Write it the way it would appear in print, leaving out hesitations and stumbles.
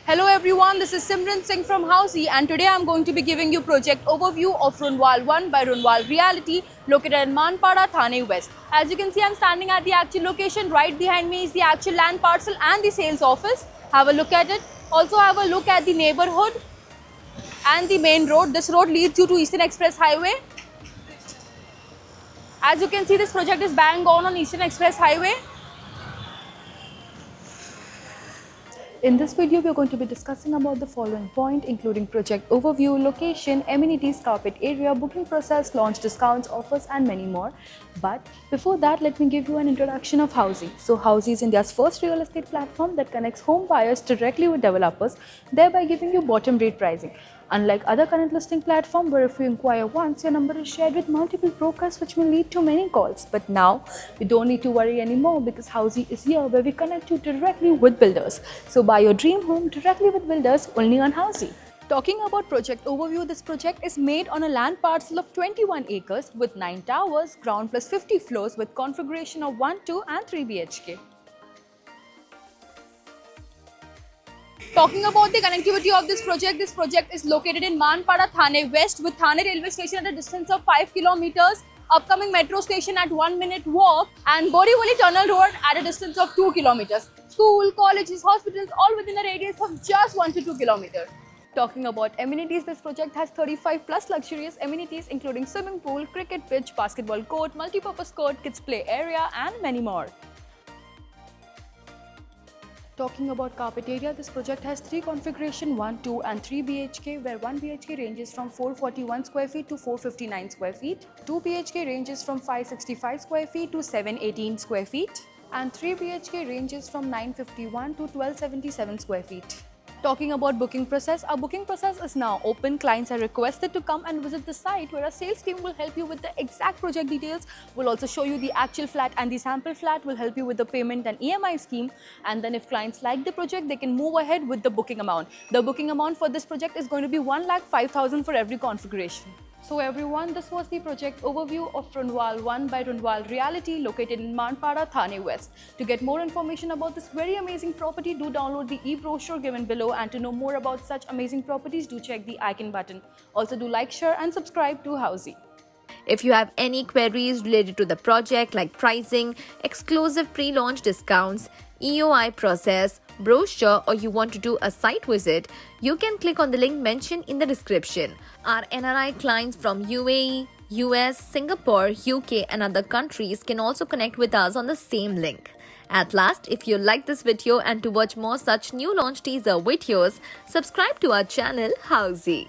Hello everyone, this is Simran Singh from Housey and today I'm going to be giving you project overview of Runwal 1 by Runwal Realty located in Manpada, Thane West. As you can see, I'm standing at the actual location. Right behind me is the actual land parcel and the sales office. Have a look at it. Also have a look at the neighborhood and the main road. This road leads you to Eastern Express Highway. As you can see, this project is bang on Eastern Express Highway. In this video, we are going to be discussing about the following point, including project overview, location, amenities, carpet area, booking process, launch discounts, offers and many more. But before that, let me give you an introduction of Housey. So Housey is India's first real estate platform that connects home buyers directly with developers, thereby giving you bottom rate pricing. Unlike other current listing platforms where if you inquire once, your number is shared with multiple brokers which may lead to many calls. But now, you don't need to worry anymore because Housey is here where we connect you directly with builders. So buy your dream home directly with builders only on Housey. Talking about project overview, this project is made on a land parcel of 21 acres with 9 towers, ground plus 50 floors with configuration of 1, 2 and 3 BHK. Talking about the connectivity of this project is located in Manpada, Thane West with Thane railway station at a distance of 5 kilometers, upcoming metro station at 1-minute walk and Borivali Tunnel Road at a distance of 2 kilometers. School, colleges, hospitals all within a radius of just 1 to 2 kilometers. Talking about amenities, this project has 35 plus luxurious amenities including swimming pool, cricket pitch, basketball court, multi-purpose court, kids play area and many more. Talking about carpet area, this project has 3 configuration 1, 2 and 3 BHK where 1 BHK ranges from 441 square feet to 459 square feet, 2 BHK ranges from 565 square feet to 718 square feet and 3 BHK ranges from 951 to 1277 square feet. Talking about booking process, our booking process is now open. Clients are requested to come and visit the site where our sales team will help you with the exact project details. We'll also show you the actual flat and the sample flat. Will help you with the payment and EMI scheme. And then if clients like the project, they can move ahead with the booking amount. The booking amount for this project is going to be 1,05,000 for every configuration. So everyone, this was the project overview of Runwal 1 by Runwal Realty located in Manpada, Thane West. To get more information about this very amazing property, do download the e-brochure given below, and to know more about such amazing properties, do check the icon button. Also do like, share and subscribe to Housey. If you have any queries related to the project like pricing, exclusive pre-launch discounts, EOI process, brochure, or you want to do a site visit, you can click on the link mentioned in the description. Our NRI clients from UAE, US, Singapore, UK and other countries can also connect with us on the same link. At last, if you like this video and to watch more such new launch teaser videos, subscribe to our channel Housey.